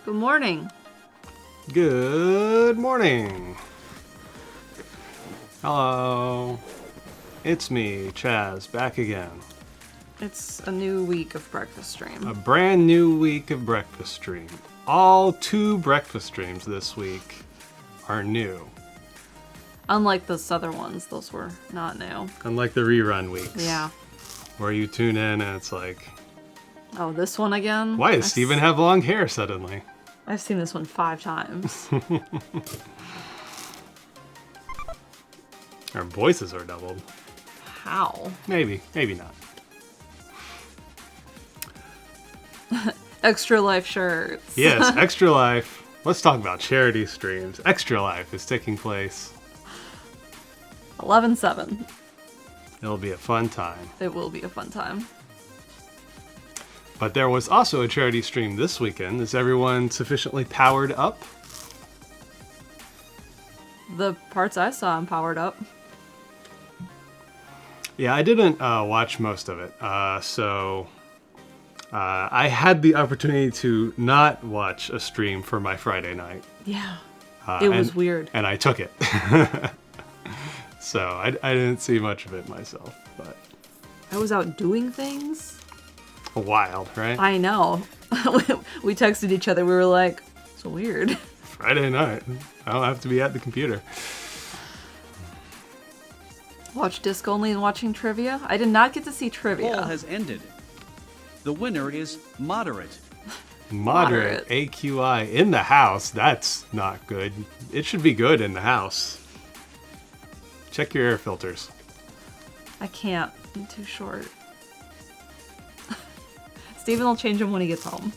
Good morning. Good morning. Hello. It's me, Chaz, back again. It's a new week of breakfast stream. A brand new week of breakfast stream. All 2 breakfast streams this week are new. Unlike those other ones, those were not new. Unlike the rerun weeks. Yeah. Where you tune in and it's like, Oh, this one again? why does Steven have long hair suddenly? I've seen this one 5 times. Our voices are doubled. How? Maybe not. Extra Life shirts. Yes, Extra Life. Let's talk about charity streams. Extra Life is taking place. 11/7. It'll be a fun time. It will be a fun time. But there was also a charity stream this weekend. Is everyone sufficiently powered up? The parts I saw, I'm powered up. Yeah, I didn't watch most of it. So I had the opportunity to not watch a stream for my Friday night. Yeah. It was weird. And I took it. So I didn't see much of it myself. But I was out doing things. wild, right? I know. We texted each other. We were like, it's weird. Friday night. I don't have to be at the computer. Watch disc only and watching trivia. I did not get to see trivia. Poll has ended. The winner is moderate. Moderate AQI in the house. That's not good. It should be good in the house. Check your air filters. I can't. I'm too short. Steven will change them when he gets home.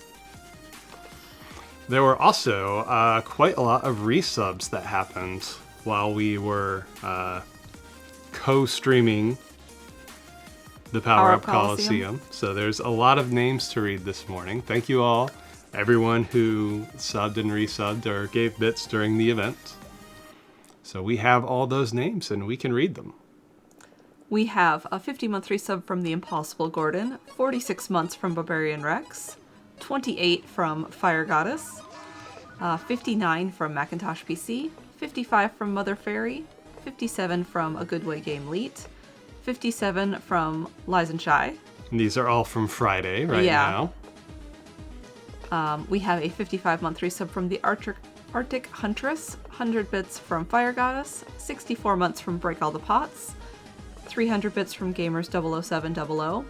There were also quite a lot of resubs that happened while we were co-streaming the Power Up Coliseum. So there's a lot of names to read this morning. Thank you all, everyone who subbed and resubbed or gave bits during the event. So we have all those names and we can read them. We have a 50-month resub from The Impossible Gordon, 46 months from Barbarian Rex, 28 from Fire Goddess, 59 from Macintosh PC, 55 from Mother Fairy, 57 from A Good Way Game Leet, 57 from Lies and Shy. And these are all from Friday now. We have a 55-month resub from The Arctic Huntress, 100 bits from Fire Goddess, 64 months from Break All the Pots, 300 bits from Gamers 00700,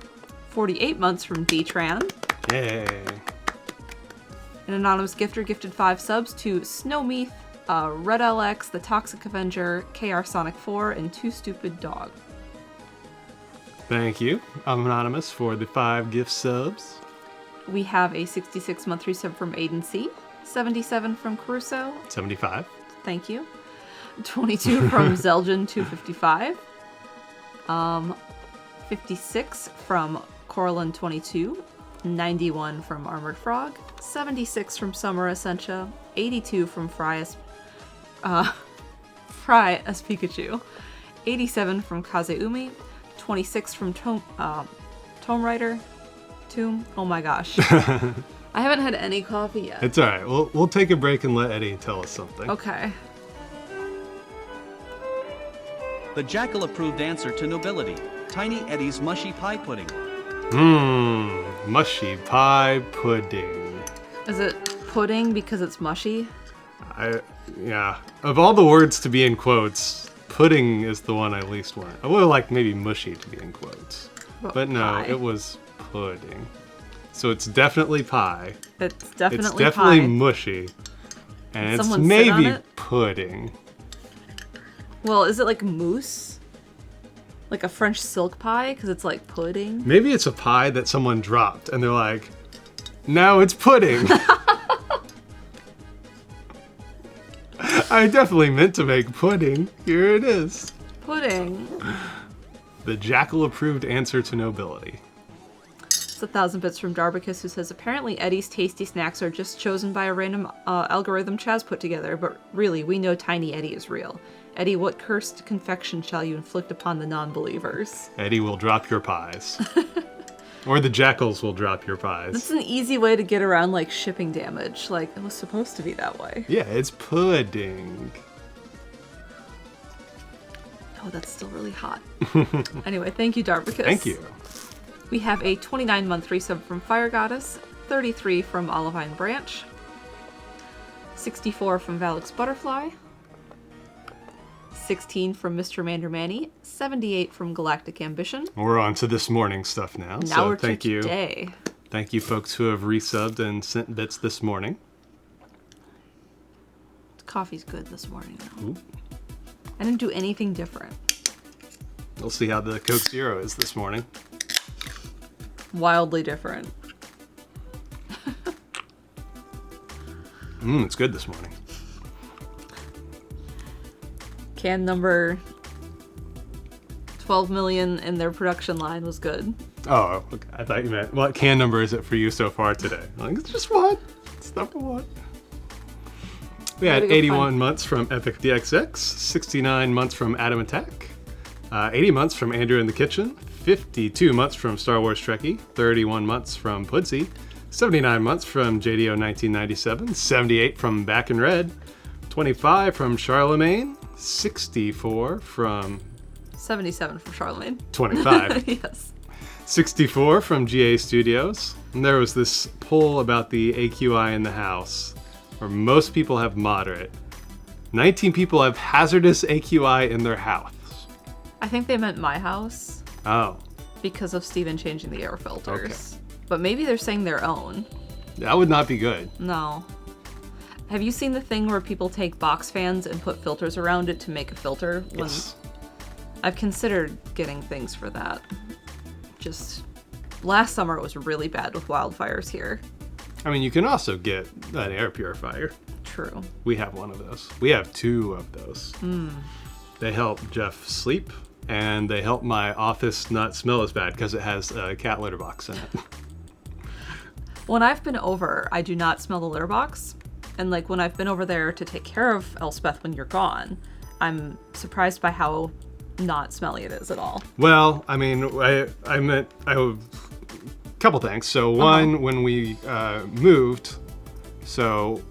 48 months from D-Tran. Yay. An anonymous gifter gifted 5 subs to Snowmeath, Red LX, The Toxic Avenger, KR Sonic 4, and 2 Stupid Dog. Thank you, Anonymous, for the 5 gift subs. We have a 66-month resub from Aiden C, 77 from Caruso. 75. Thank you. 22 from Zeljan 255. 56 from Coraline 22. 91 from Armored Frog. 76 from Summer Essentia. 82 from Fry as Pikachu. 87 from Kazeumi. 26 from Tomb Raider. Tomb. Oh my gosh. I haven't had any coffee yet. It's alright. We'll take a break and let Eddie tell us something. Okay. The Jackal-approved answer to nobility. Tiny Eddie's mushy pie pudding. Mushy pie pudding. Is it pudding because it's mushy? Yeah. Of all the words to be in quotes, pudding is the one I least want. I would have liked maybe mushy to be in quotes. But no, pie. it was pudding. So it's definitely pie. It's definitely It's definitely pie. mushy. And Did it's someone sit on maybe it? pudding. Well, is it like mousse? Like a French silk pie? Because it's like pudding? Maybe it's a pie that someone dropped and they're like, no, it's pudding. I definitely meant to make pudding. Here it is. Pudding. The Jackal-approved answer to nobility. It's 1,000 bits from Darbicus, who says, apparently Eddie's tasty snacks are just chosen by a random algorithm Chaz put together, but really, we know Tiny Eddie is real. Eddie, what cursed confection shall you inflict upon the non-believers? Eddie will drop your pies. Or the jackals will drop your pies. This is an easy way to get around, like, shipping damage. Like, it was supposed to be that way. Yeah, it's pudding. Oh, that's still really hot. Anyway, thank you, Darbicus. Thank you. We have a 29-month resub from Fire Goddess, 33 from Olivine Branch, 64 from Valix Butterfly, 16 from Mr. Mandermanny, 78 from Galactic Ambition. We're on to this morning stuff now. Now so we're thank to you. today. Thank you folks who have resubbed and sent bits this morning. Coffee's good this morning, though. Ooh. I didn't do anything different. We'll see how the Coke Zero is this morning. Wildly different. It's good this morning. Can number 12 million in their production line was good. Oh, okay. I thought you meant, what can number is it for you so far today? Like, it's just one. It's number one. We had 81 months from Epic DXX, 69 months from Adam Attack, 80 months from Andrew in the Kitchen, 52 months from Star Wars Trekkie, 31 months from Pudsey, 79 months from JDO 1997, 78 from Back in Red, 25 from Charlemagne, 64 from 77 from Charlemagne. 25. Yes. 64 from GA Studios. And there was this poll about the AQI in the house, where most people have moderate. 19 people have hazardous AQI in their house. I think they meant my house. Oh. Because of Steven changing the air filters. Okay. But maybe they're saying their own. That would not be good. No. Have you seen the thing where people take box fans and put filters around it to make a filter? Yes. I've considered getting things for that. Just last summer it was really bad with wildfires here. I mean, you can also get an air purifier. True. We have one of those. We have two of those. They help Jeff sleep, and they help my office not smell as bad because it has a cat litter box in it. When I've been over, I do not smell the litter box. And like when I've been over there to take care of Elspeth when you're gone, I'm surprised by how not smelly it is at all. Well, I mean, I meant a couple things. So one, when we moved, so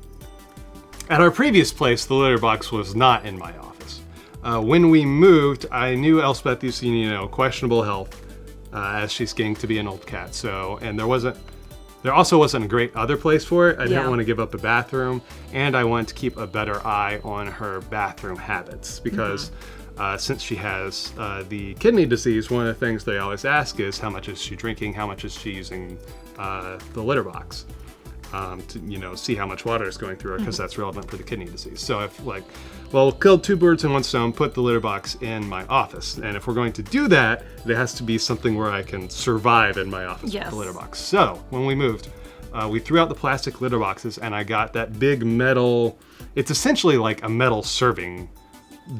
at our previous place, the litter box was not in my office. When we moved, I knew Elspeth is, questionable health as she's getting to be an old cat. So, and there also wasn't a great other place for it. I didn't want to give up a bathroom, and I wanted to keep a better eye on her bathroom habits because since she has the kidney disease, one of the things they always ask is how much is she drinking, how much is she using the litter box to see how much water is going through her because that's relevant for the kidney disease. So if killed two birds in one stone, put the litter box in my office. And if we're going to do that, it has to be something where I can survive in my office with the litter box. So when we moved, we threw out the plastic litter boxes and I got that big metal, it's essentially like a metal serving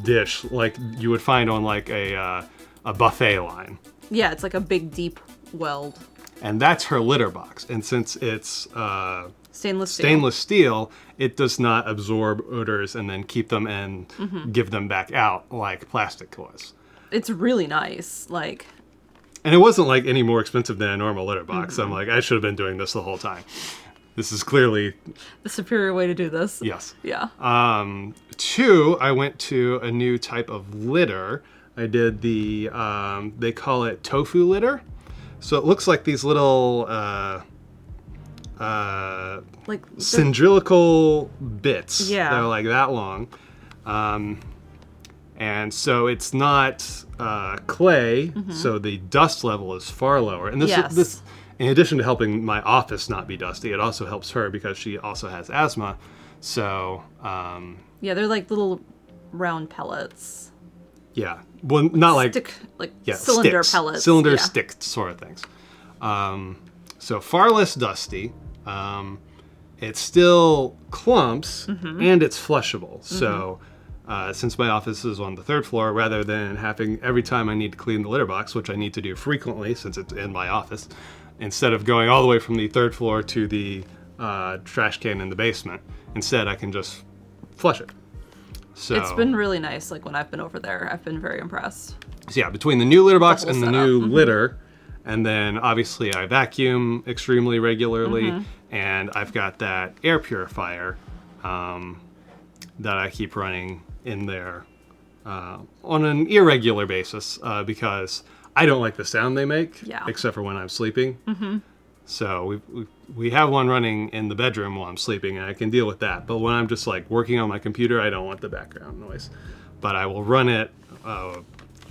dish like you would find on like a buffet line. Yeah, it's like a big deep weld. And that's her litter box. And since it's stainless steel, it does not absorb odors and then keep them and give them back out like plastic was. It's really nice. And it wasn't like any more expensive than a normal litter box. I'm like, I should have been doing this the whole time. This is clearly the superior way to do this. Yes. Yeah. Two, I went to a new type of litter. I did the, they call it tofu litter. So it looks like these little cylindrical bits. Yeah. They're like that long. And so it's not clay, so the dust level is far lower. And this, in addition to helping my office not be dusty, it also helps her because she also has asthma. So yeah, they're like little round pellets. Yeah, well, not cylinder sticks, pellets. Cylinder stick sort of things. So far less dusty. It still clumps and it's flushable. So since my office is on the 3rd floor, rather than having every time I need to clean the litter box, which I need to do frequently since it's in my office, instead of going all the way from the 3rd floor to the trash can in the basement, instead I can just flush it. So it's been really nice. Like when I've been over there, I've been very impressed. So yeah, between the new litter box and the new litter, And then obviously I vacuum extremely regularly, and I've got that air purifier that I keep running in there on an irregular basis because I don't like the sound they make, except for when I'm sleeping. So we have one running in the bedroom while I'm sleeping, and I can deal with that. But when I'm just like working on my computer, I don't want the background noise. But I will run it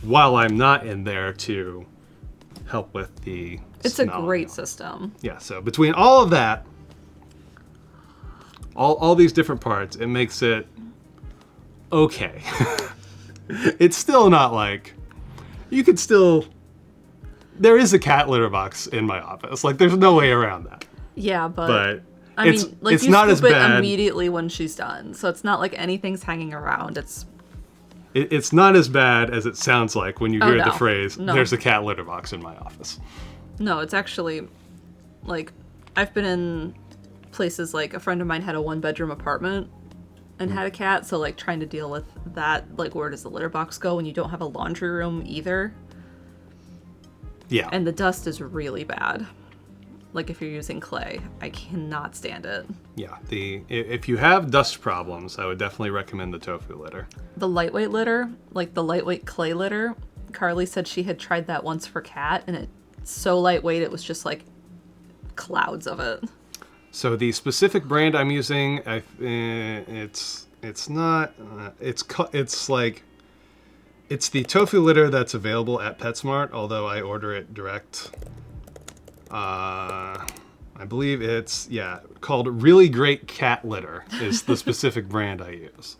while I'm not in there to help with the It's a smell. great system. Yeah, so between all of that, all these different parts, it makes it okay. It's still not like, you could still, there is a cat litter box in my office. Like, there's no way around that. Yeah, but I it's, mean, like, it's you not scoop as bad. it immediately when she's done, so it's not like anything's hanging around. It's not as bad as it sounds like when you hear the no. phrase, No. there's a cat litter box in my office. No, it's actually, like, I've been in places, like, a friend of mine had a 1-bedroom apartment and had a cat, so, like, trying to deal with that, like, where does the litter box go when you don't have a laundry room either? Yeah. And the dust is really bad. Like, if you're using clay, I cannot stand it. Yeah, if you have dust problems, I would definitely recommend the tofu litter. The lightweight litter, like the lightweight clay litter, Carly said she had tried that once for cat, and it's so lightweight it was just like clouds of it. So the specific brand I'm using, it's the tofu litter that's available at PetSmart, although I order it direct. I believe it's, called Really Great Cat Litter is the specific brand I use.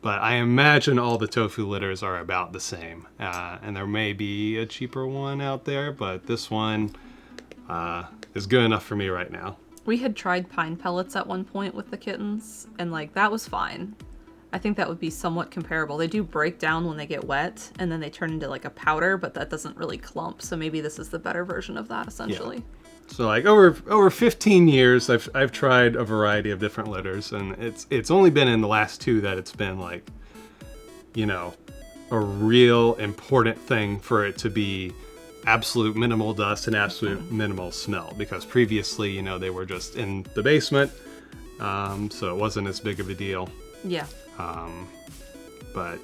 But I imagine all the tofu litters are about the same. And there may be a cheaper one out there, but this one is good enough for me right now. We had tried pine pellets at one point with the kittens, and like that was fine. I think that would be somewhat comparable. They do break down when they get wet, and then they turn into like a powder, but that doesn't really clump. So maybe this is the better version of that, essentially. Yeah. So like over 15 years, I've tried a variety of different litters, and it's only been in the last 2 that it's been like, you know, a real important thing for it to be absolute minimal dust and absolute minimal smell, because previously, you know, they were just in the basement, so it wasn't as big of a deal. Yeah. But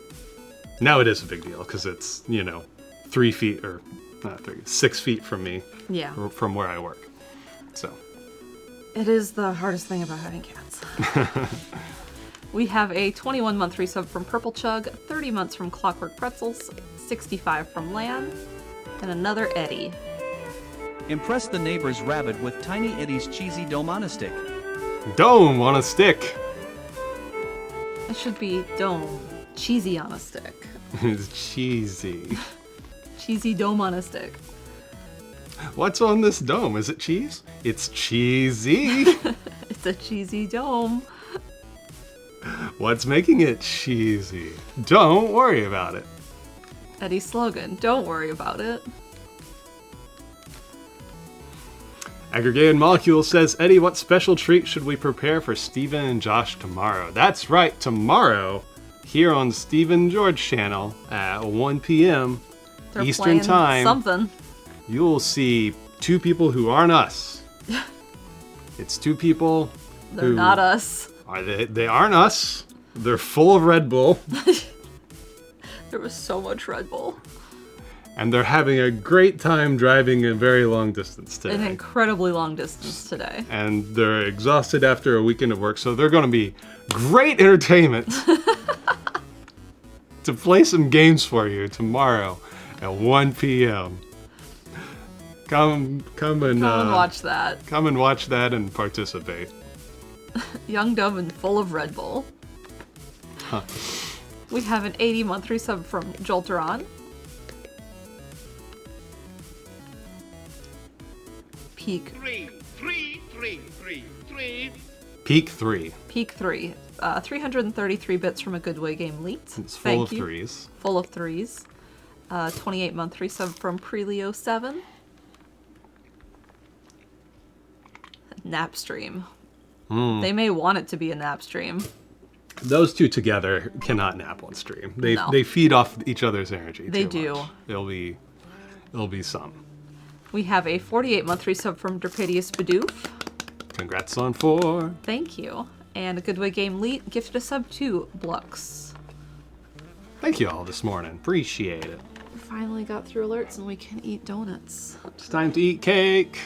now it is a big deal because it's, you know, 3 feet or not 3, 6 feet from me. Yeah. From where I work. So. It is the hardest thing about having cats. We have a 21-month resub from Purple Chug, 30 months from Clockwork Pretzels, 65 from Lan, and another Eddie. Impress the neighbor's rabbit with Tiny Eddie's cheesy dome on a stick. Dome on a stick. It should be dome, cheesy on a stick. It's cheesy. Cheesy dome on a stick. What's on this dome? Is it cheese? It's cheesy. It's a cheesy dome. What's making it cheesy? Don't worry about it. Eddie's slogan, don't worry about it. Aggregated Molecule says, Eddie, what special treat should we prepare for Steven and Josh tomorrow? That's right, tomorrow, here on the Steven George channel at 1 p.m. They're Eastern playing Time. Something. You'll see 2 people who aren't us. It's 2 people They're who not us. They aren't us. They're full of Red Bull. There was so much Red Bull. And they're having a great time driving a very long distance today. An incredibly long distance today. And they're exhausted after a weekend of work, so they're going to be great entertainment to play some games for you tomorrow at 1 p.m. Come and watch that. Come and watch that and participate. Young, dumb, and full of Red Bull. Huh. We have an 80-month resub from Jolteron. Peak 3. Peak 3. Peak 3. 333 bits from a Goodway game leaked. It's full of threes. Full of threes. 28-month resub from Prelio 7. Nap stream. They may want it to be a nap stream. Those 2 together cannot nap on stream. They feed off each other's energy. They too do. much. It'll be some. We have a 48-month resub from Derpadius Bidoof. Congrats on 4. Thank you. And a Goodway Game Leet gifted a sub to Blux. Thank you all this morning. Appreciate it. We finally got through alerts and we can eat donuts. It's time to eat cake.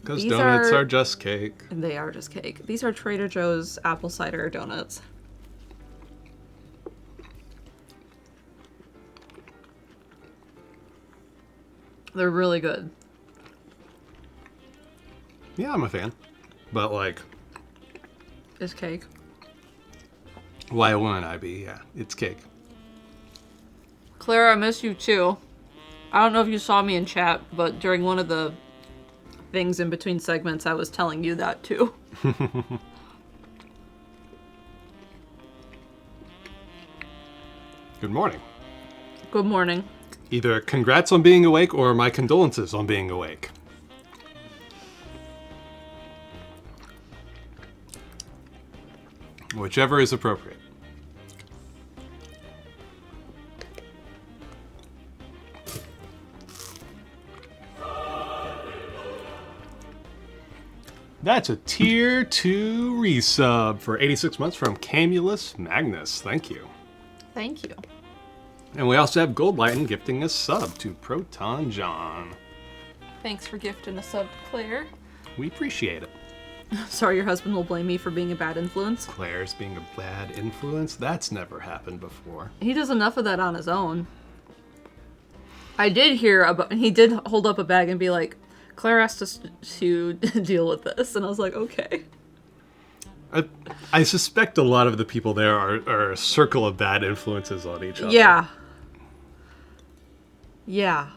Because donuts are just cake. They are just cake. These are Trader Joe's apple cider donuts. They're really good. Yeah, I'm a fan. But, like... It's cake. Why wouldn't I be? Yeah, it's cake. Clara, I miss you too. I don't know if you saw me in chat, but during one of the things in between segments, I was telling you that too. Good morning. Good morning. Either congrats on being awake or my condolences on being awake. Whichever is appropriate. That's a tier 2 resub for 86 months from Camulus Magnus. Thank you. Thank you. And we also have Gold Lighten gifting a sub to Proton John. Thanks for gifting a sub to Claire. We appreciate it. Sorry your husband will blame me for being a bad influence. Claire's being a bad influence? That's never happened before. He does enough of that on his own. I did hear about, he did hold up a bag and be like, Claire asked us to deal with this. And I was like, okay. I suspect a lot of the people there are a circle of bad influences on each other. Yeah. Yeah.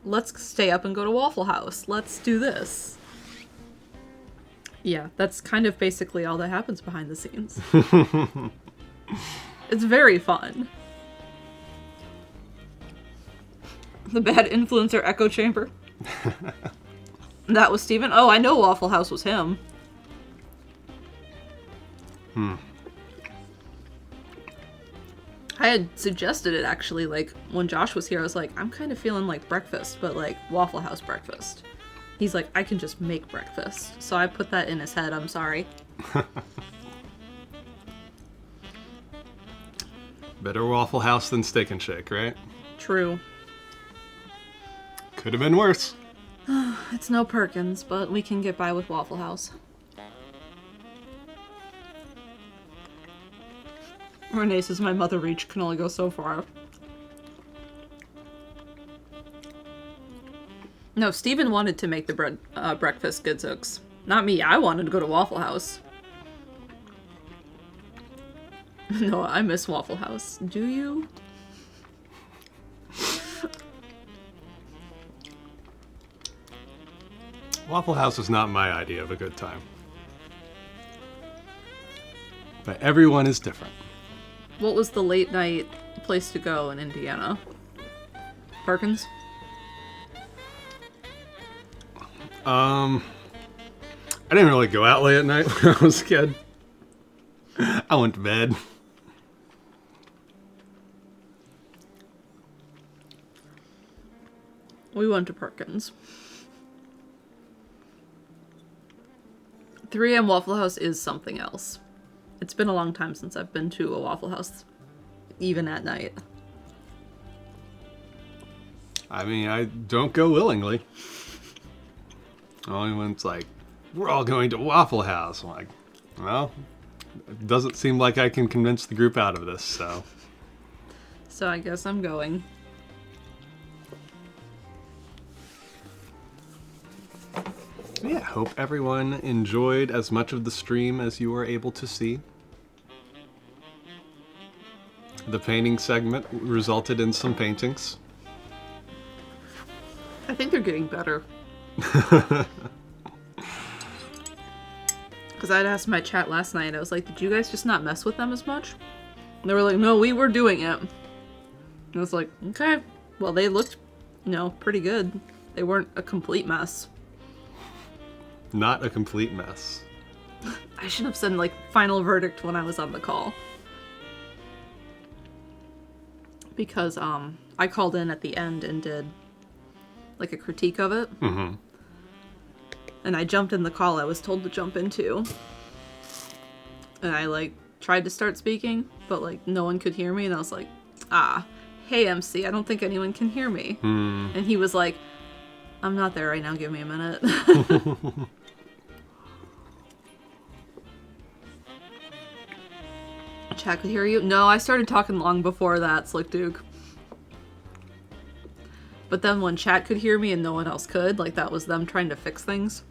Let's stay up and go to Waffle House. Let's do this. Yeah, that's kind of basically all that happens behind the scenes. It's very fun. The bad influencer echo chamber. That was Steven? Oh, I know Waffle House was him. I had suggested it actually, like, when Josh was here, I was like, I'm kind of feeling like breakfast, but like Waffle House breakfast. He's like, I can just make breakfast. So I put that in his head, I'm sorry. Better Waffle House than Steak and Shake, right? True. Could have been worse. It's no Perkins, but we can get by with Waffle House. Renee says my mother reach can only go so far. No, Steven wanted to make the breakfast Goodzooks. Not me, I wanted to go to Waffle House. No, I miss Waffle House. Do you? Waffle House is not my idea of a good time. But everyone is different. What was the late night place to go in Indiana? Perkins? I didn't really go out late at night when I was a kid. I went to bed. We went to Perkins. 3 a.m. Waffle House is something else. It's been a long time since I've been to a Waffle House, even at night. I mean, I don't go willingly. Only when it's like, we're all going to Waffle House. I'm like, well, it doesn't seem like I can convince the group out of this, so. So I guess I'm going. Yeah, hope everyone enjoyed as much of the stream as you were able to see. The painting segment resulted in some paintings. I think they're getting better. Because I'd asked my chat last night, I was like, did you guys just not mess with them as much? And they were like, no, we were doing it. And I was like, okay. Well, they looked, pretty good. They weren't a complete mess. Not a complete mess. I should have said, final verdict when I was on the call. Because, I called in at the end and did like a critique of it. Mm-hmm. And I jumped in the call I was told to jump into. And I, like, tried to start speaking, but, like, no one could hear me. And I was like, hey, MC, I don't think anyone can hear me. And he was like, I'm not there right now. Give me a minute. Chat could hear you? No, I started talking long before that, Slick Duke. But then when chat could hear me and no one else could, like, that was them trying to fix things.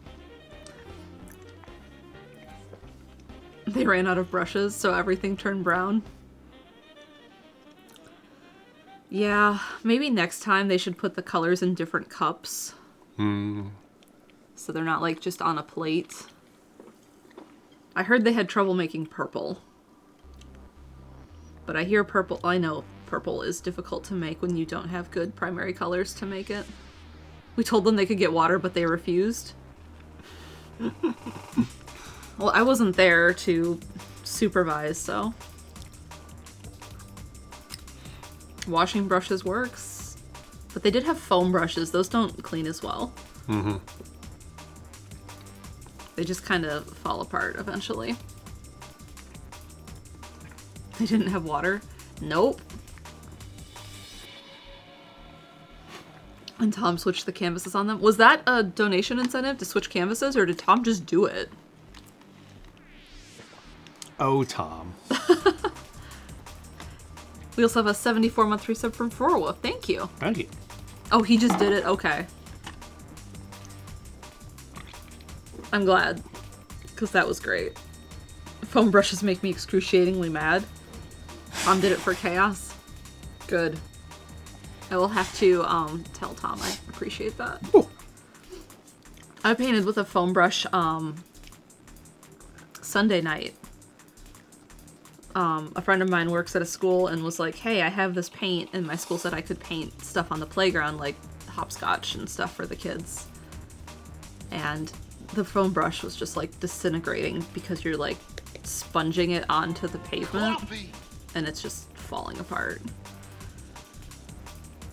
They ran out of brushes, so everything turned brown. Yeah, maybe next time they should put the colors in different cups. So they're not, like, just on a plate. I heard they had trouble making purple. But I hear purple... I know purple is difficult to make when you don't have good primary colors to make it. We told them they could get water, but they refused. Well, I wasn't there to supervise, so... Washing brushes works. But they did have foam brushes. Those don't clean as well. Mm-hmm. They just kind of fall apart eventually. They didn't have water? Nope. And Tom switched the canvases on them. Was that a donation incentive to switch canvases, or did Tom just do it? Oh, Tom. We also have a 74-month resub from Forwolf. Thank you. Thank you. Oh, he just did it? Okay. I'm glad. Because that was great. Foam brushes make me excruciatingly mad. Tom did it for chaos. Good. I will have to tell Tom I appreciate that. Ooh. I painted with a foam brush Sunday night. A friend of mine works at a school and was like, hey, I have this paint, and my school said I could paint stuff on the playground, like hopscotch and stuff for the kids. And the foam brush was just like disintegrating because you're like sponging it onto the pavement and it's just falling apart.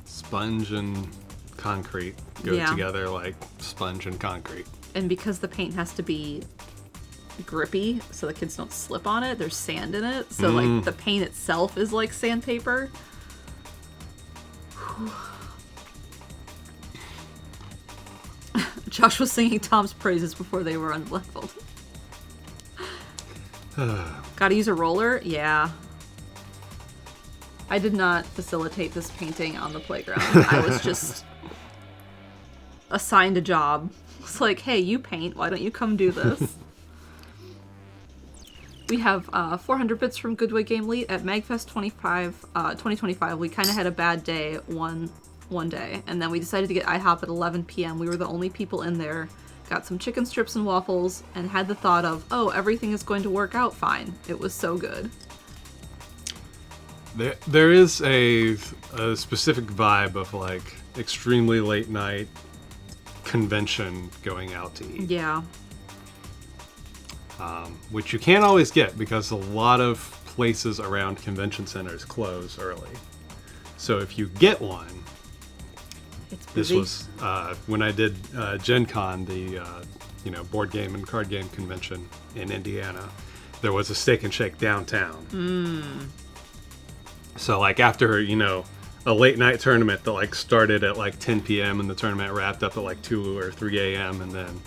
Sponge and concrete go together like sponge and concrete. And because the paint has to be grippy so the kids don't slip on it, there's sand in it, so like the paint itself is like sandpaper. Josh was singing Tom's praises before they were unleveled. Gotta use a roller? Yeah. I did not facilitate this painting on the playground. I was just assigned a job. It's like, hey, you paint, why don't you come do this? We have 400 bits from Goodway Game Lead at MagFest 2025. We kind of had a bad day one day, and then we decided to get IHOP at 11 p.m. We were the only people in there, got some chicken strips and waffles, and had the thought of, oh, everything is going to work out fine. It was so good. There is a specific vibe of like extremely late night convention going out to eat. Yeah. Which you can't always get because a lot of places around convention centers close early. So if you get one, It's busy. this was when I did Gen Con, the board game and card game convention in Indiana. There was a Steak and Shake downtown. So like after a late night tournament that like started at like 10 p.m. and the tournament wrapped up at like 2 or 3 a.m. and then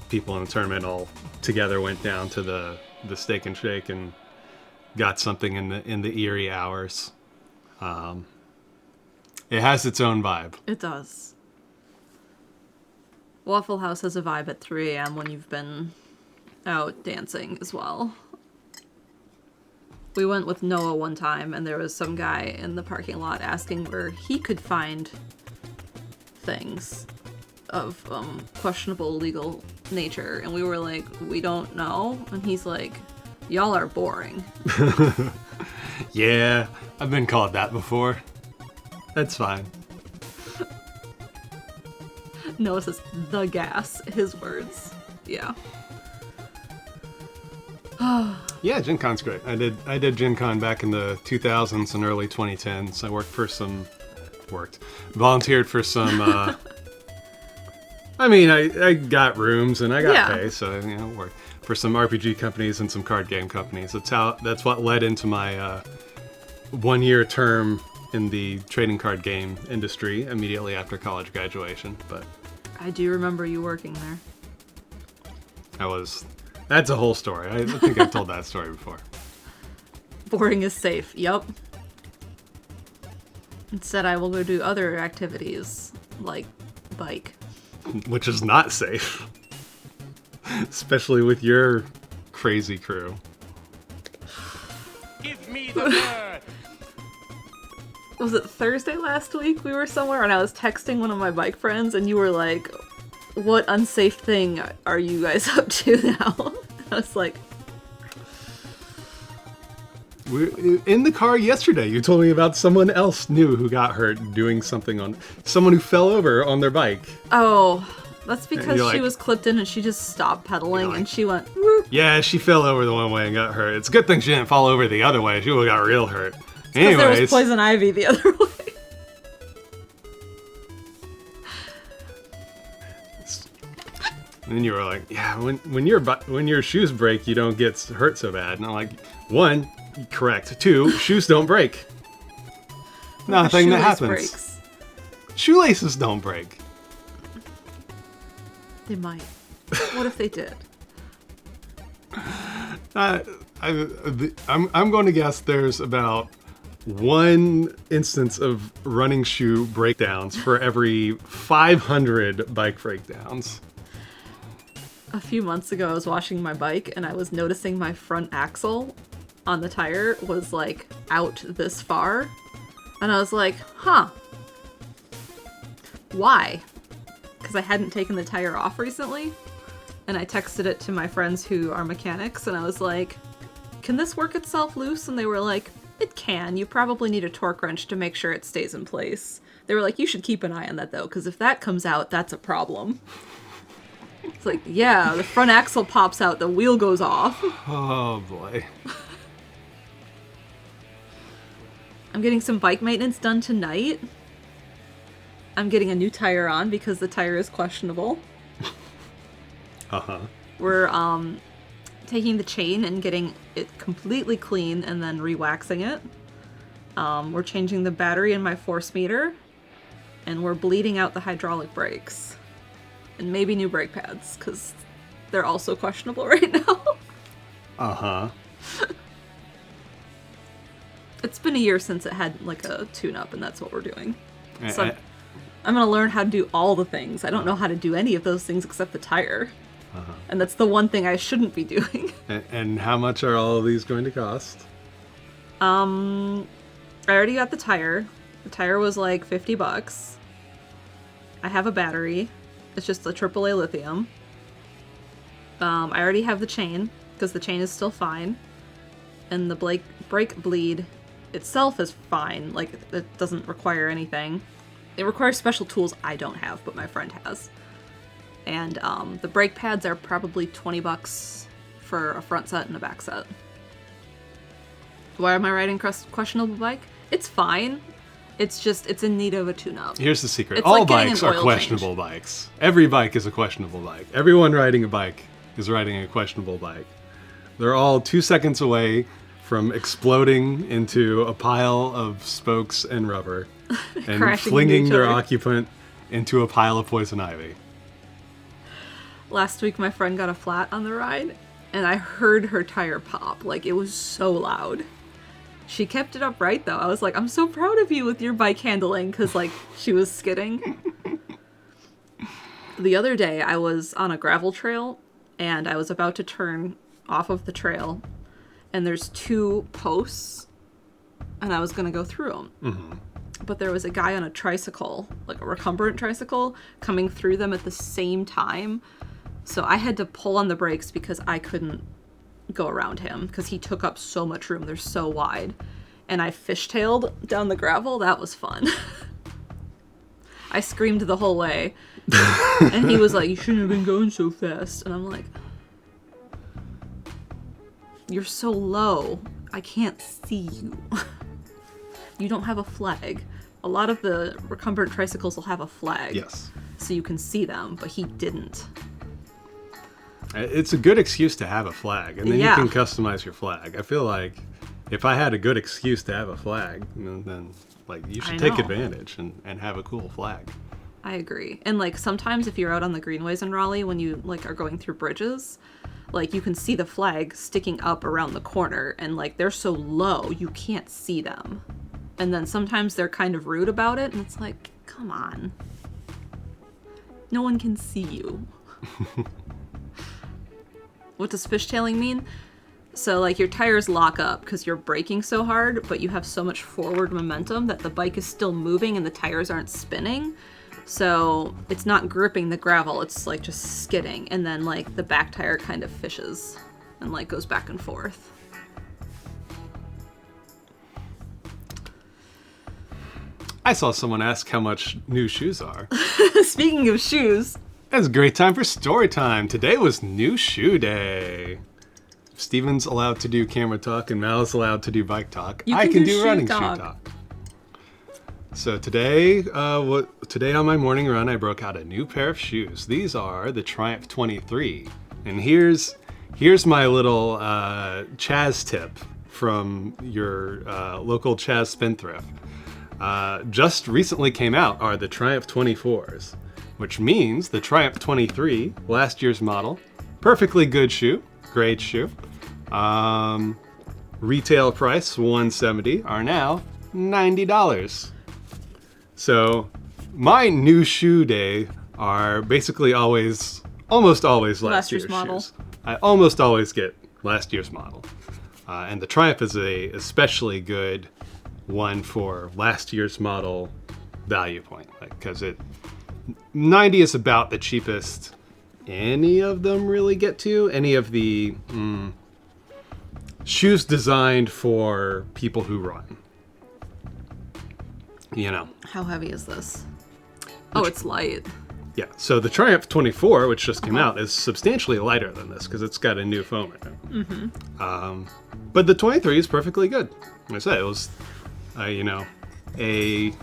people in the tournament all together went down to the Steak and Shake and got something in the eerie hours. It has its own vibe. It does. Waffle House has a vibe at 3 a.m. when you've been out dancing as well. We went with Noah one time, and there was some guy in the parking lot asking where he could find things of questionable legal nature, and we were like, we don't know, and he's like, y'all are boring. Yeah, I've been called that before. That's fine. Noah says, the gas, his words. Yeah. Yeah, Gen Con's great. I did Gen Con back in the 2000s and early 2010s. I volunteered for some I mean, I got rooms and I got Yeah. pay, so work for some RPG companies and some card game companies. That's what led into my 1-year term in the trading card game industry immediately after college graduation. But I do remember you working there. That's a whole story. I think I've told that story before. Boarding is safe. Yup. Instead, I will go do other activities like bike. Which is not safe. Especially with your crazy crew. Give me the bird. Was it Thursday last week we were somewhere and I was texting one of my bike friends and you were like, what unsafe thing are you guys up to now? I was like, We're in the car yesterday. You told me about someone else new who got hurt doing something someone who fell over on their bike. oh, that's because you're she like- was clipped in and she just stopped pedaling You're like- and she went, whoop. Yeah, she fell over the one way and got hurt. It's a good thing she didn't fall over the other way. She would have got real hurt. Because there was Anyways, poison ivy the other way. and then you were like, yeah, when your shoes break, you don't get hurt so bad. And I'm like, 1, correct. 2, shoes don't break. Nothing that Shoelace happens. breaks. Shoelaces don't break. They might. What if they did? I'm going to guess there's about 1 instance of running shoe breakdowns for every 500 bike breakdowns. A few months ago, I was washing my bike and I was noticing my front axle on the tire was like out this far. And I was like, huh. Why? Because I hadn't taken the tire off recently. And I texted it to my friends who are mechanics and I was like, can this work itself loose? And they were like, it can. You probably need a torque wrench to make sure it stays in place. They were like, you should keep an eye on that though, because if that comes out, that's a problem. It's like, yeah, the front axle pops out, the wheel goes off. Oh boy. I'm getting some bike maintenance done tonight. I'm getting a new tire on because the tire is questionable. Uh-huh. We're taking the chain and getting it completely clean and then re-waxing it. We're changing the battery in my force meter. And we're bleeding out the hydraulic brakes. And maybe new brake pads, because they're also questionable right now. Uh-huh. It's been a year since it had like a tune-up, and that's what we're doing. Eh, So eh. I'm gonna learn how to do all the things. I don't know how to do any of those things except the tire. And that's the one thing I shouldn't be doing. And how much are all of these going to cost? I already got the tire. The tire was like $50. I have a battery. It's just a AAA lithium. I already have the chain, because the chain is still fine. And the brake bleed itself is fine. Like, it doesn't require anything. It requires special tools I don't have, but my friend has. And the brake pads are probably $20 for a front set and a back set. Why am I riding questionable bike? It's fine. It's just, it's in need of a tune-up. Here's the secret. It's All like getting bikes an are oil questionable change. bikes. Every bike is a questionable bike. Everyone riding a bike is riding a questionable bike. They're all 2 seconds away from exploding into a pile of spokes and rubber and Crashing flinging into each their other. occupant into a pile of poison ivy. Last week, my friend got a flat on the ride, and I heard her tire pop. Like, it was so loud. She kept it upright, though. I was like, I'm so proud of you with your bike handling, because, like, she was skidding. The other day, I was on a gravel trail, and I was about to turn off of the trail, and there's 2 posts, and I was going to go through them. Mm-hmm. But there was a guy on a tricycle, like a recumbent tricycle, coming through them at the same time. So I had to pull on the brakes because I couldn't go around him because he took up so much room. They're so wide. And I fishtailed down the gravel. That was fun. I screamed the whole way. And he was like, you shouldn't have been going so fast. And I'm like, you're so low. I can't see you. You don't have a flag. A lot of the recumbent tricycles will have a flag. Yes. so you can see them, but he didn't. It's a good excuse to have a flag, and then Yeah. you can customize your flag. I feel like if I had a good excuse to have a flag, then like you should take know. advantage and have a cool flag. I agree. And like sometimes if you're out on the greenways in Raleigh, when you like are going through bridges, like you can see the flag sticking up around the corner, and like they're so low you can't see them. And then sometimes they're kind of rude about it, and it's like, come on. No one can see you. What does fishtailing mean? So like your tires lock up because you're braking so hard, but you have so much forward momentum that the bike is still moving and the tires aren't spinning. So it's not gripping the gravel, it's like just skidding, and then like the back tire kind of fishes and like goes back and forth. I saw someone ask how much new shoes are. Speaking of shoes, It's a great time for story time. Today was new shoe day. Stephen's allowed to do camera talk and Mal's allowed to do bike talk. You I can can do do shoe running talk. shoe talk. So today on my morning run, I broke out a new pair of shoes. These are the Triumph 23. And here's my little Chaz tip from your local Chaz spendthrift. Just recently came out are the Triumph 24s, which means the Triumph 23, last year's model, perfectly good shoe, great shoe. Retail price $170 are now $90. So my new shoe day are basically almost always last year's model. shoes. I almost always get last year's model. And the Triumph is a especially good one for last year's model value point, because 90 is about the cheapest any of them really get to. Any of the shoes designed for people who run. You know. how heavy is this? Oh, it's light. Yeah, so the Triumph 24, which just came out, is substantially lighter than this because it's got a new foam in it. Mm-hmm. But the 23 is perfectly good. Like I said, it was, a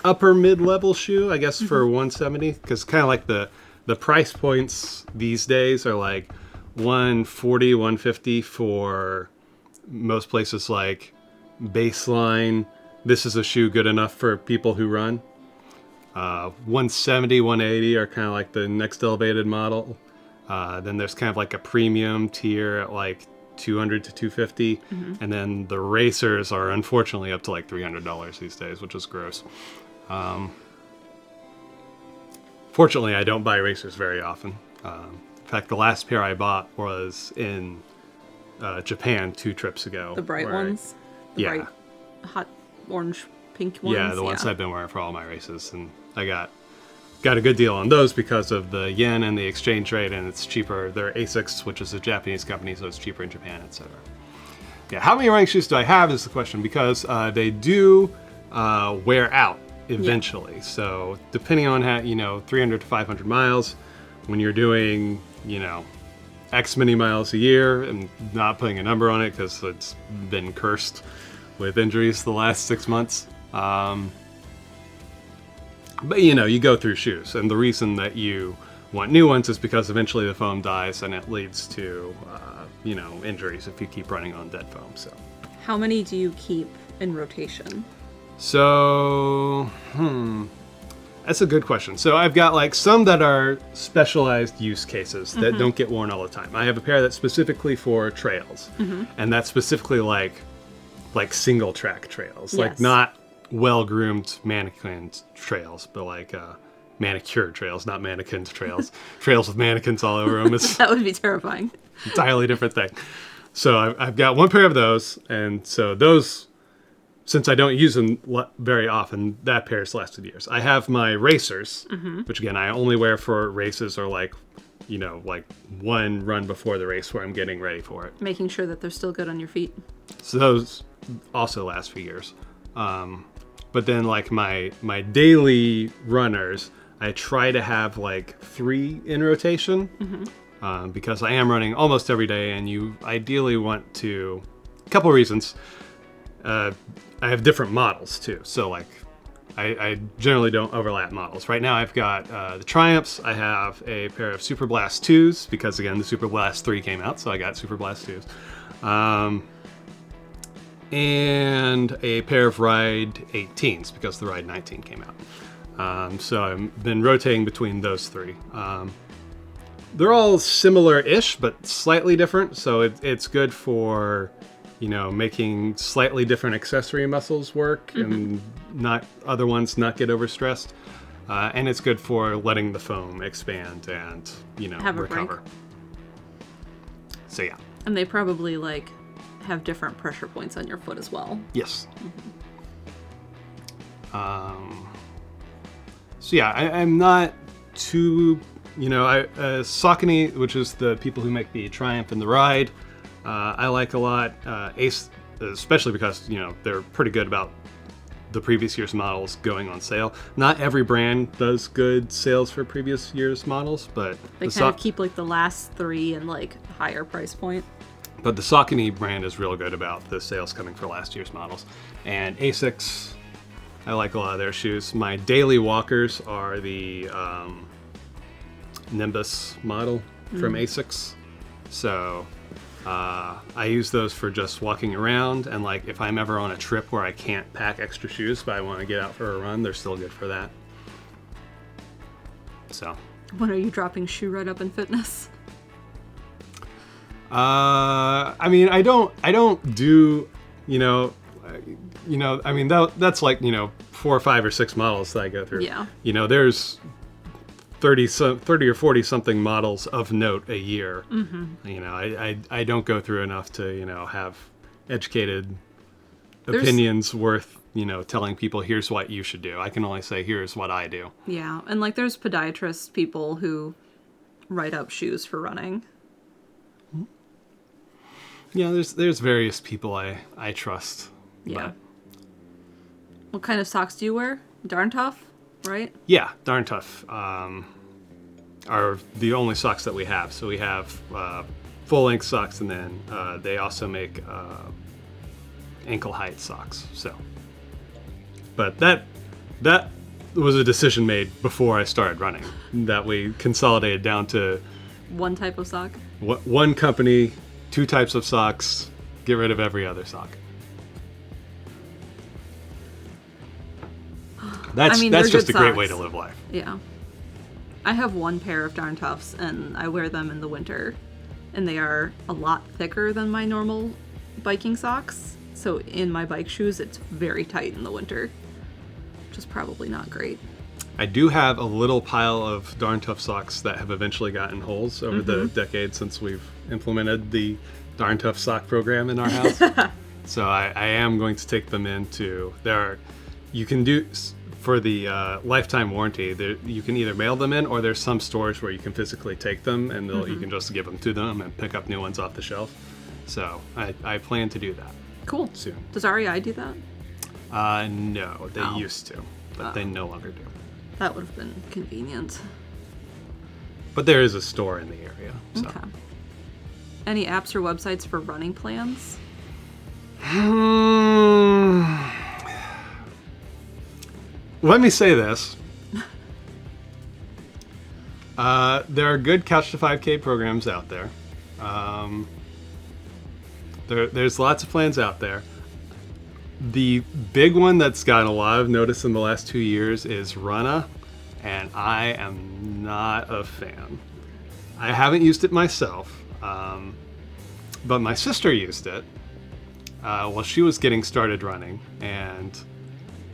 upper mid-level shoe, I guess, for $170, because kind of like the price points these days are like $140, $150 for most places like Baseline. This is a shoe good enough for people who run. 170, 180 are kind of like the next elevated model. Then there's kind of like a premium tier at like $200 to $250. And then the racers are unfortunately up to like $300 these days, which is gross. Fortunately, I don't buy racers very often. In fact, the last pair I bought was in Japan 2 trips ago. The bright ones? The bright hot orange pink ones? Yeah, the ones I've been wearing for all my races. And I got a good deal on those because of the yen and the exchange rate, and it's cheaper. They're ASICS, which is a Japanese company, so it's cheaper in Japan, etc. Yeah, how many running shoes do I have is the question, because they do wear out eventually. Yeah. So depending on how, 300 to 500 miles, when you're doing, X many miles a year, and not putting a number on it because it's been cursed with injuries the last 6 months. But you go through shoes, and the reason that you want new ones is because eventually the foam dies, and it leads to, injuries if you keep running on dead foam. So, how many do you keep in rotation? So, that's a good question. So I've got like some that are specialized use cases that don't get worn all the time. I have a pair that's specifically for trails, and that's specifically like single track trails, like not well-groomed mannequin trails, but like manicured trails, not mannequin trails. Trails with mannequins all over them. That would be terrifying. Entirely different thing. So I've got one pair of those, and so those, since I don't use them very often, that pair's lasted years. I have my racers, which again I only wear for races or like one run before the race where I'm getting ready for it. Making sure that they're still good on your feet. So those also last for years. But then like my daily runners, I try to have like 3 in rotation, because I am running almost every day, and you ideally want to, a couple reasons. I have different models too. So like I generally don't overlap models. Right now I've got the Triumphs. I have a pair of Super Blast 2s because, again, the Super Blast 3 came out, so I got Super Blast 2s. And a pair of Ride 18s because the Ride 19 came out. So I've been rotating between those three. They're all similar-ish, but slightly different, so it's good for, making slightly different accessory muscles work and not other ones not get overstressed. And it's good for letting the foam expand and, Have a recover. break. So yeah. And they probably have different pressure points on your foot as well. Yes. So yeah, I'm not too, Saucony, which is the people who make the Triumph and the Ride, I like a lot. Ace, especially because, they're pretty good about the previous year's models going on sale. Not every brand does good sales for previous year's models, but they kind of keep the last three and higher price point. But the Saucony brand is real good about the sales coming for last year's models. And Asics, I like a lot of their shoes. My daily walkers are the Nimbus model from Asics. So I use those for just walking around. And if I'm ever on a trip where I can't pack extra shoes, but I want to get out for a run, they're still good for that. So. When are you dropping Shoe Right Up in Fitness? I don't do, that's 4 or 5 or 6 models that I go through. Yeah. There's 30 or 40 something models of note a year. I don't go through enough to, have educated opinions worth, telling people here's what you should do. I can only say here's what I do. Yeah. And there's podiatrist people who write up shoes for running. Yeah, there's various people I trust. Yeah. But what kind of socks do you wear? Darn Tough, right? yeah, Darn Tough are the only socks that we have. So we have full-length socks, and then they also make ankle height socks. So, but that was a decision made before I started running, that we consolidated down to One type of sock? one company, 2 types of socks, get rid of every other sock. That's just a great way to live life. Yeah. I have one pair of Darn Toughs, and I wear them in the winter, and they are a lot thicker than my normal biking socks. So in my bike shoes, it's very tight in the winter, which is probably not great. I do have a little pile of Darn Tough socks that have eventually gotten holes over the decade since we've implemented the Darn Tough sock program in our house. So I am going to take them into, you can do, for the lifetime warranty, you can either mail them in, or there's some stores where you can physically take them and you can just give them to them and pick up new ones off the shelf. So I plan to do that. Cool. Soon. Does REI do that? No, they used to, but they no longer do. That would have been convenient. But there is a store in the area. So. Okay. Any apps or websites for running plans? Let me say this. There are good Couch to 5K programs out there. There's lots of plans out there. The big one that's gotten a lot of notice in the last 2 years is Runna, and I am not a fan. I haven't used it myself, but my sister used it while she was getting started running, and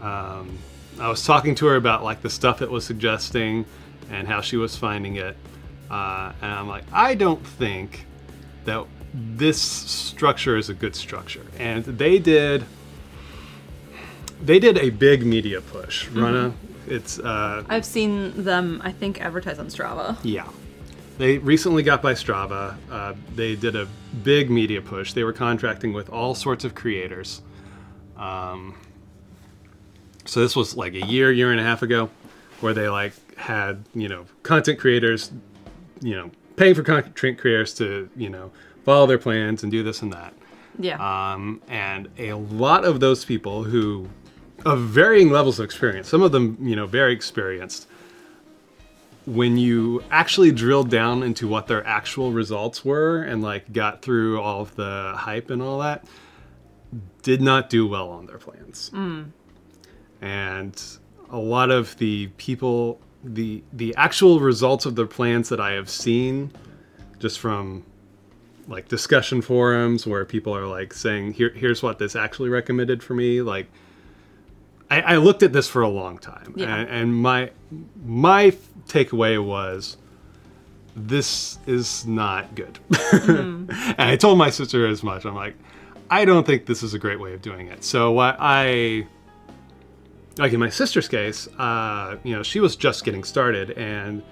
I was talking to her about the stuff it was suggesting and how she was finding it, and I'm like, I don't think that this structure is a good structure. And they did a big media push. Runna, it's I've seen them, I think, advertise on Strava. Yeah. They recently got by Strava. They did a big media push. They were contracting with all sorts of creators. So this was a year and a half ago, where they had, content creators, paying for content creators to, follow their plans and do this and that. Yeah. And a lot of those people who of varying levels of experience. Some of them, very experienced. When you actually drilled down into what their actual results were and like got through all of the hype and all that, did not do well on their plans. And a lot of the people, the actual results of their plans that I have seen just from like discussion forums where people are like saying, here's what this actually recommended for me. Like I looked at this for a long time, and my takeaway was, this is not good. And I told my sister as much. I'm like, I don't think this is a great way of doing it. So what like in my sister's case, she was just getting started, and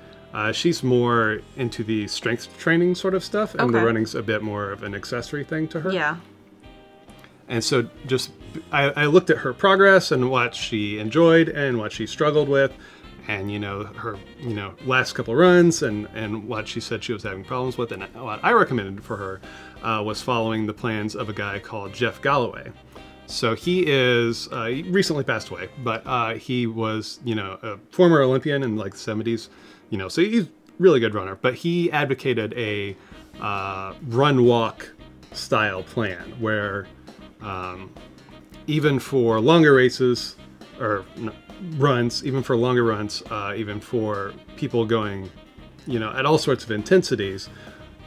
she's more into the strength training sort of stuff, and the running's a bit more of an accessory thing to her. Yeah. And so just, I looked at her progress and what she enjoyed and what she struggled with, and, her, last couple runs and what she said she was having problems with. And what I recommended for her was following the plans of a guy called Jeff Galloway. So he is, he recently passed away, but he was, a former Olympian in like the 70s, so he's a really good runner. But he advocated a run-walk style plan where even for longer races, or runs, even for longer runs, even for people going, at all sorts of intensities,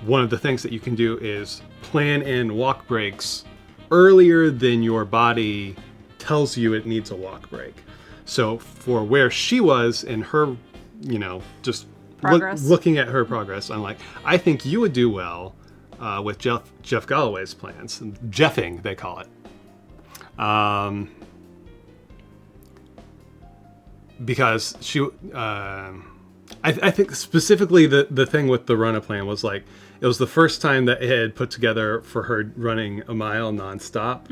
one of the things that you can do is plan in walk breaks earlier than your body tells you it needs a walk break. So for where she was in her, just looking at her progress, I'm like, I think you would do well with Jeff Galloway's plans. Jeffing, they call it. Because she, I think specifically the thing with the run-a plan was like, it was the first time that it had put together for her running a mile nonstop.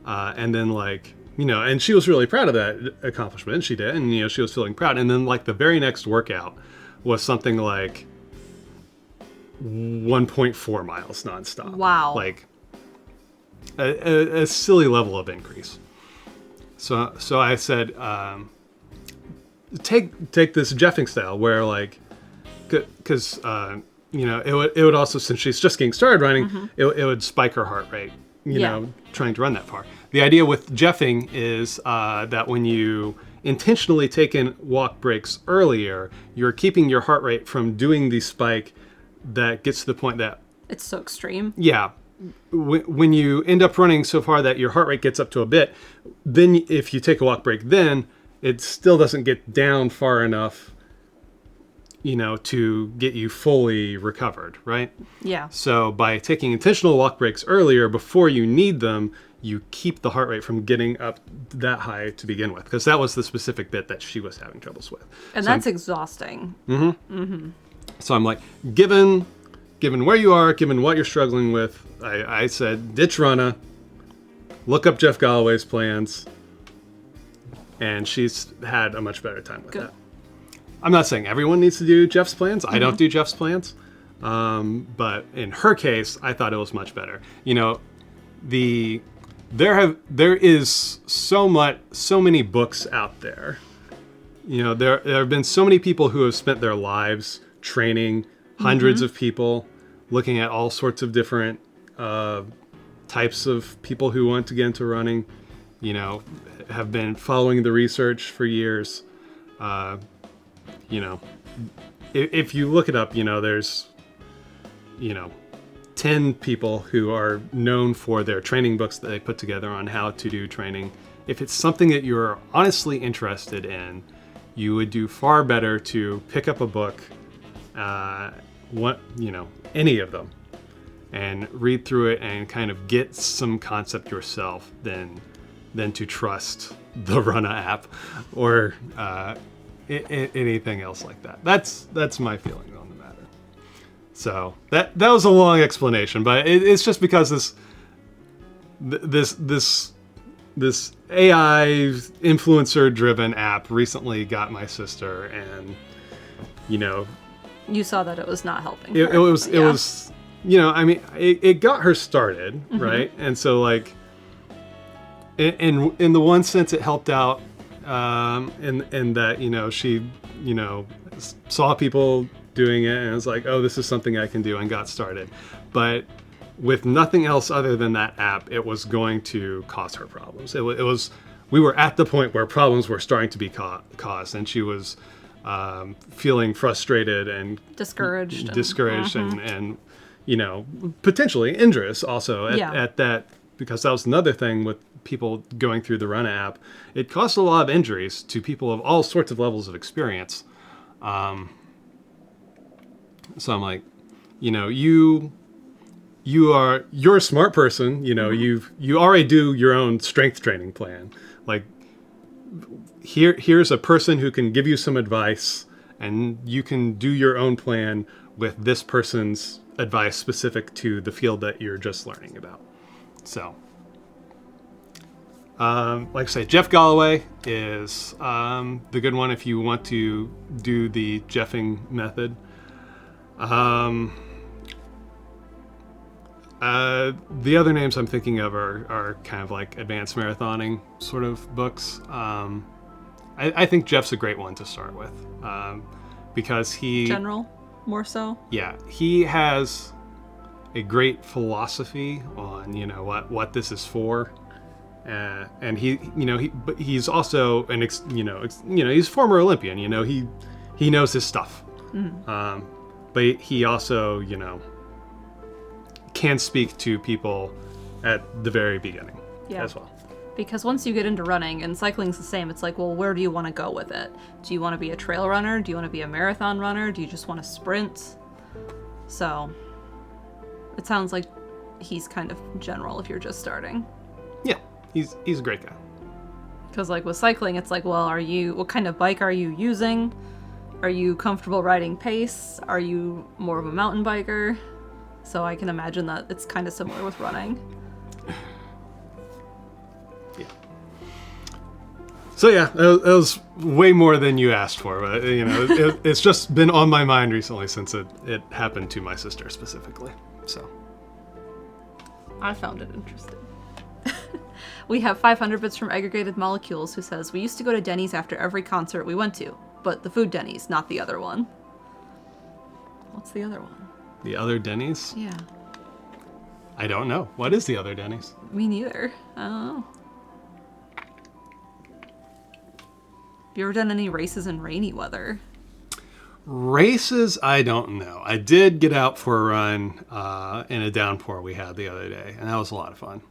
And then like, and she was really proud of that accomplishment. She did. And, she was feeling proud. And then like the very next workout was something like 1.4 miles nonstop. Wow. Like a silly level of increase. So I said, take this Jeffing style where like, because it would also, since she's just getting started running, it would spike her heart rate, trying to run that far. The idea with Jeffing is that when you intentionally take in walk breaks earlier, you're keeping your heart rate from doing the spike that gets to the point that it's so extreme. Yeah. When you end up running so far that your heart rate gets up to a bit, then if you take a walk break, then it still doesn't get down far enough, to get you fully recovered, right? Yeah. So by taking intentional walk breaks earlier before you need them, you keep the heart rate from getting up that high to begin with, because that was the specific bit that she was having troubles with. And that's exhausting. So I'm like, given where you are, given what you're struggling with, I said, ditch Run-A, look up Jeff Galloway's plans, and she's had a much better time with that. I'm not saying everyone needs to do Jeff's plans. I don't do Jeff's plans. But in her case, I thought it was much better. There is so many books out there. There have been so many people who have spent their lives training hundreds of people, looking at all sorts of different types of people who want to get into running, have been following the research for years. If you look it up, there's, 10 people who are known for their training books that they put together on how to do training. If it's something that you're honestly interested in, you would do far better to pick up a book, any of them, and read through it and kind of get some concept yourself than to trust the Run-A app or anything else like that. That's my feeling on the matter. So that was a long explanation, but it's just because this AI influencer driven app recently got my sister, and you saw that it was not helping. It was it got her started, right? And so like in the one sense, it helped out in that, she, saw people doing it and was like, oh, this is something I can do, and got started. But with nothing else other than that app, it was going to cause her problems. It was we were at the point where problems were starting to be caused, and she was feeling frustrated and discouraged and potentially injurious also at that, because that was another thing with people going through the Run app. It caused a lot of injuries to people of all sorts of levels of experience. So I'm like, you're a smart person, you already do your own strength training plan. Like, here's a person who can give you some advice, and you can do your own plan with this person's advice specific to the field that you're just learning about. So, like I say, Jeff Galloway is the good one if you want to do the Jeffing method. The other names I'm thinking of are kind of like advanced marathoning sort of books. I think Jeff's a great one to start with, because he... General, more so? Yeah, he has a great philosophy on, what this is for. And but he's also he's a former Olympian, he knows his stuff. Mm-hmm. But he also, can speak to people at the very beginning as well. Because once you get into running, and cycling's the same, it's like, well, where do you want to go with it? Do you want to be a trail runner? Do you want to be a marathon runner? Do you just want to sprint? So it sounds like he's kind of general if you're just starting. Yeah, he's a great guy. Because like with cycling, it's like, well, what kind of bike are you using? Are you comfortable riding pace? Are you more of a mountain biker? So I can imagine that it's kind of similar with running. Yeah. So yeah, it was way more than you asked for, but it's just been on my mind recently since it happened to my sister specifically. So I found it interesting. We have 500 bits from Aggregated Molecules, who says, we used to go to Denny's after every concert we went to, but the food Denny's, not the other one. What's the other one? The other Denny's? Yeah. I don't know. What is the other Denny's? Me neither. I don't know. Have you ever done any races in rainy weather? Races, I don't know. I did get out for a run in a downpour we had the other day, and that was a lot of fun.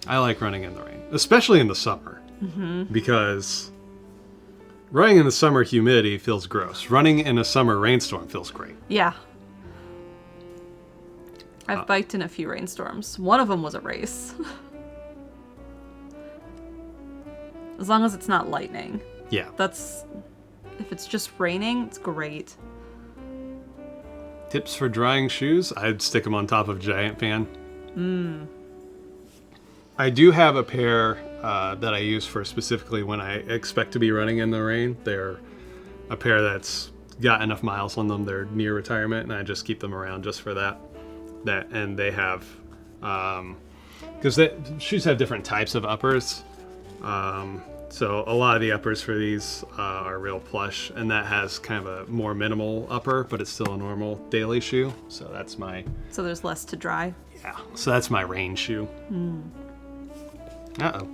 I like running in the rain, especially in the summer, because running in the summer humidity feels gross. Running in a summer rainstorm feels great. Yeah. I've biked in a few rainstorms. One of them was a race. As long as it's not lightning. Yeah. If it's just raining, it's great. Tips for drying shoes? I'd stick them on top of a giant fan. I do have a pair that I use for specifically when I expect to be running in the rain. They're a pair that's got enough miles on them. They're near retirement, and I just keep them around just for that. And they have, because shoes have different types of uppers. So a lot of the uppers for these are real plush, and that has kind of a more minimal upper, but it's still a normal daily shoe. So that's So there's less to dry. Yeah. So that's my rain shoe. Uh-oh.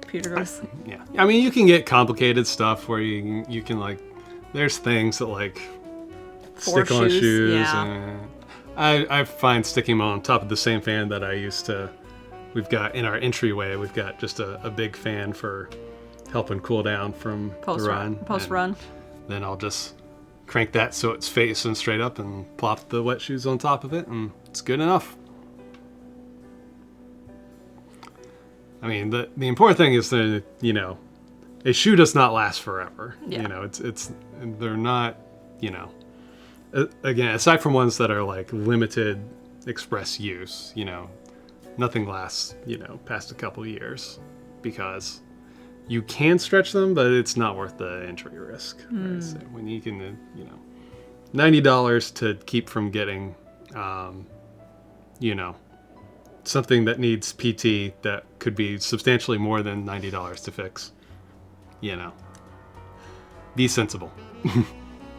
Computer goes. Yeah. I mean, you can get complicated stuff where you can like, there's things that like stick on shoes. Yeah. And I find sticking them on top of the same fan that I used to. We've got in our entryway, we've got just a big fan for helping cool down from the run. Post-run. Then I'll just crank that so it's facing straight up and plop the wet shoes on top of it, and it's good enough. I mean, the important thing is that, a shoe does not last forever. Yeah. They're not, again, aside from ones that are like limited express use, nothing lasts, past a couple of years, because you can stretch them, but it's not worth the injury risk. Right? So when you can, $90 to keep from getting something that needs PT that could be substantially more than $90 to fix. Be sensible.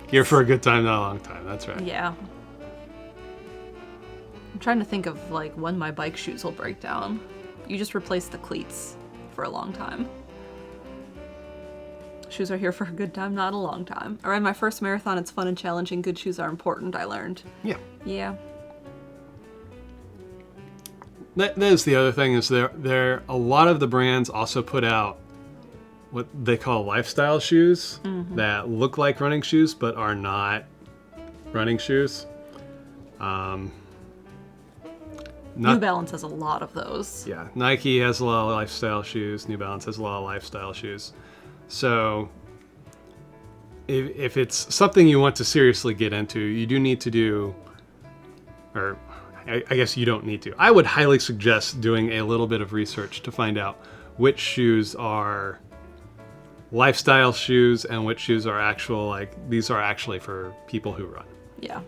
Here for a good time, not a long time. That's right. Yeah. I'm trying to think of like when my bike shoes will break down. You just replace the cleats for a long time. Shoes are here for a good time, not a long time. I ran my first marathon. It's fun and challenging. Good shoes are important, I learned. Yeah. Yeah. That is the other thing, is there a lot of the brands also put out what they call lifestyle shoes that look like running shoes but are not running shoes. New Balance has a lot of those. Yeah, Nike has a lot of lifestyle shoes. New Balance has a lot of lifestyle shoes. So if it's something you want to seriously get into, you do need to do, or I guess you don't need to. I would highly suggest doing a little bit of research to find out which shoes are lifestyle shoes and which shoes are these are actually for people who run. Yeah.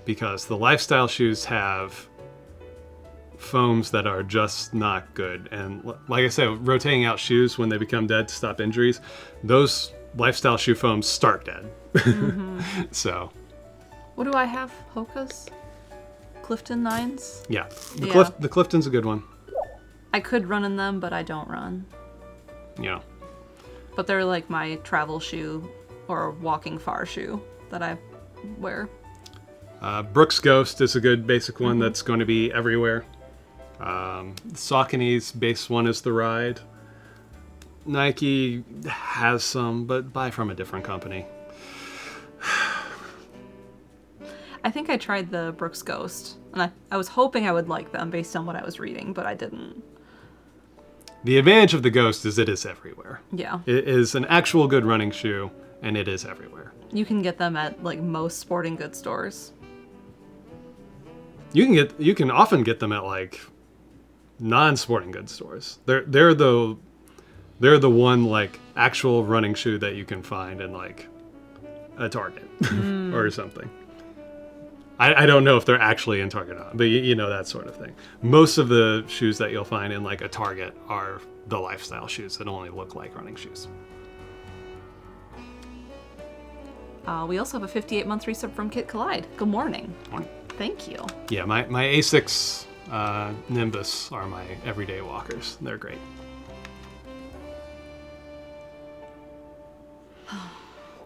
Because the lifestyle shoes have foams that are just not good. And like I said, rotating out shoes when they become dead to stop injuries, those lifestyle shoe foams start dead. So. What do I have? Hoka's? Clifton 9s? Yeah. The Clifton's a good one. I could run in them, but I don't run. Yeah. But they're like my travel shoe or walking far shoe that I wear. Brooks Ghost is a good basic one that's going to be everywhere. Saucony's base one is the Ride. Nike has some, but buy from a different company. I think I tried the Brooks Ghost, and I was hoping I would like them based on what I was reading, but I didn't. The advantage of the Ghost is it is everywhere. Yeah. It is an actual good running shoe, and it is everywhere. You can get them at like most sporting goods stores. You can often get them at like non-sporting goods stores. They're the one like actual running shoe that you can find in like a Target or something. I don't know if they're actually in Target or not, but that sort of thing. Most of the shoes that you'll find in like a Target are the lifestyle shoes that only look like running shoes. We also have a 58-month resub from Kit Collide. Good morning. Morning. Thank you. Yeah, my Asics Nimbus are my everyday walkers. They're great.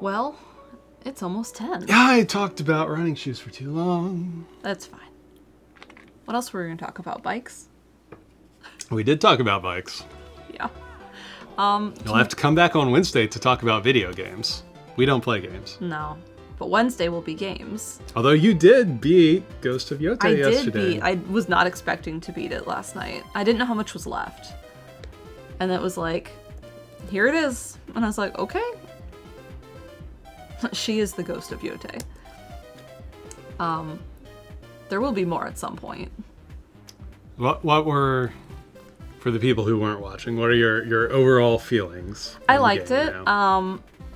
Well, it's almost 10. I talked about running shoes for too long. That's fine. What else were we going to talk about? Bikes? We did talk about bikes. Yeah. You'll have to come back on Wednesday to talk about video games. We don't play games. No. But Wednesday will be games. Although you did beat Ghost of Yote yesterday. I was not expecting to beat it last night. I didn't know how much was left. And it was like, here it is. And I was like, okay. She is the Ghost of Yote. There will be more at some point. What were, for the people who weren't watching, what are your overall feelings? I liked it.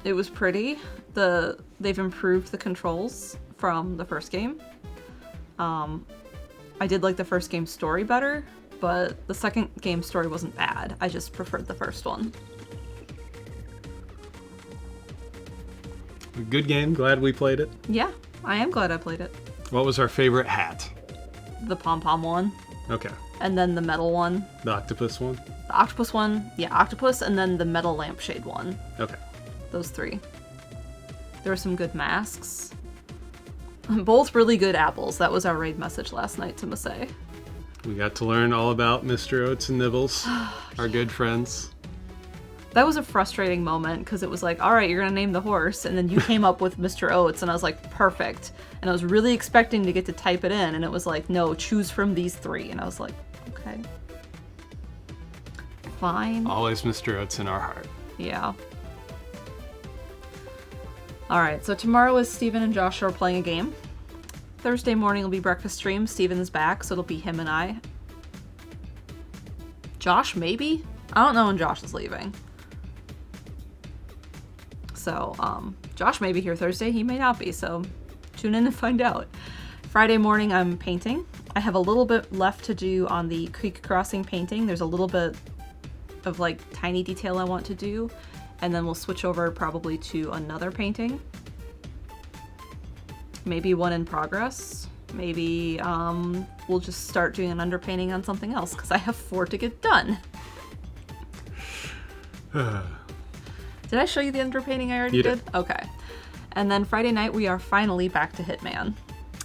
It was pretty. They've improved the controls from the first game. I did like the first game's story better, but the second game's story wasn't bad. I just preferred the first one. Good game. Glad we played it. Yeah, I am glad I played it. What was our favorite hat? The pom-pom one. Okay. And then the metal one. The octopus one? The octopus one. Yeah, octopus, and then the metal lampshade one. Okay. Those three. There were some good masks. Both really good apples. That was our raid message last night to Masay. We got to learn all about Mr. Oats and Nibbles, our good friends. That was a frustrating moment because it was like, all right, you're going to name the horse. And then you came up with Mr. Oats, and I was like, perfect. And I was really expecting to get to type it in, and it was like, no, choose from these three. And I was like, okay. Fine. Always Mr. Oats in our heart. Yeah. All right, so tomorrow is Steven and Josh are playing a game. Thursday morning will be breakfast stream. Steven's back, so it'll be him and I. Josh, maybe? I don't know when Josh is leaving. So, Josh may be here Thursday. He may not be, so tune in and find out. Friday morning, I'm painting. I have a little bit left to do on the creek crossing painting. There's a little bit of like tiny detail I want to do, and then we'll switch over probably to another painting. Maybe one in progress. Maybe we'll just start doing an underpainting on something else because I have 4 to get done. Did I show you the underpainting I already You did? Okay. And then Friday night we are finally back to Hitman.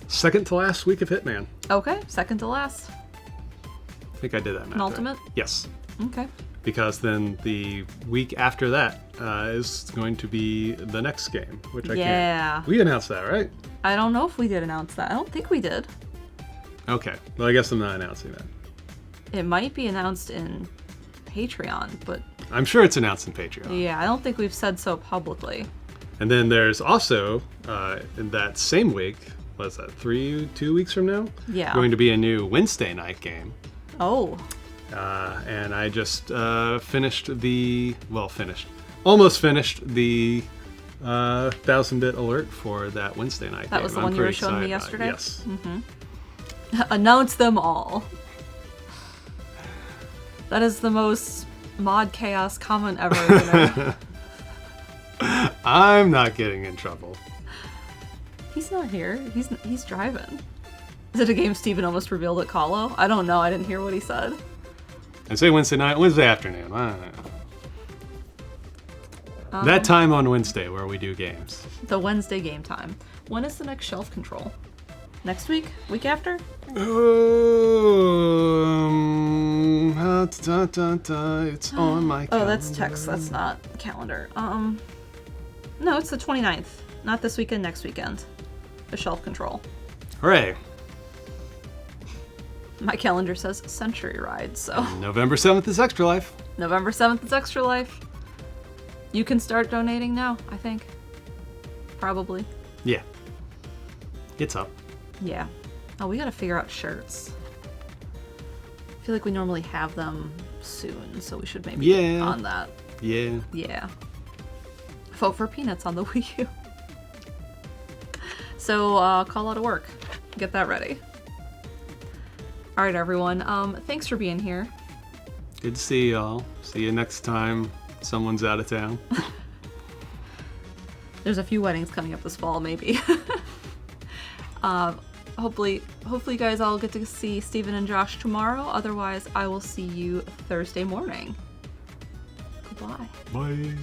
Second to last week of Hitman. Okay, second to last. I think I did that math. An right. ultimate? Yes. Okay. Because then the week after that is going to be the next game, which I can't. We announced that, right? I don't know if we did announce that. I don't think we did. Okay. Well, I guess I'm not announcing that. It might be announced in Patreon, but I'm sure it's announced in Patreon. yeah, I don't think we've said so publicly. And then there's also, in that same week, what is that, 2 weeks from now? Yeah. Going to be a new Wednesday night game. Oh. And I just almost finished the 1000-bit alert for that Wednesday night game. That was the I'm one you were pretty showing me excited about it. yesterday? Yes. Announce them all. That is the most mod chaos comment ever. I'm not getting in trouble. He's not here. He's driving. Is it a game Steven almost revealed at Calo? I don't know. I didn't hear what he said. I say Wednesday night, Wednesday afternoon. I don't know. That time on Wednesday where we do games. The Wednesday game time. When is the next shelf control? Next week? Week after? It's on my calendar. Oh, that's text. That's not calendar. No, it's the 29th. Not this weekend, next weekend. The shelf control. Hooray. My calendar says Century Ride, so. November 7th is Extra Life. November 7th is Extra Life. You can start donating now, I think. Probably. Yeah. It's up. Yeah. Oh, we gotta figure out shirts. I feel like we normally have them soon, so we should maybe get on that. Yeah. Yeah. Vote for Peanuts on the Wii U. So, call out of work. Get that ready. Alright, everyone. Thanks for being here. Good to see y'all. See you next time someone's out of town. There's a few weddings coming up this fall, maybe. Hopefully you guys all get to see Steven and Josh tomorrow. Otherwise, I will see you Thursday morning. Goodbye. Bye.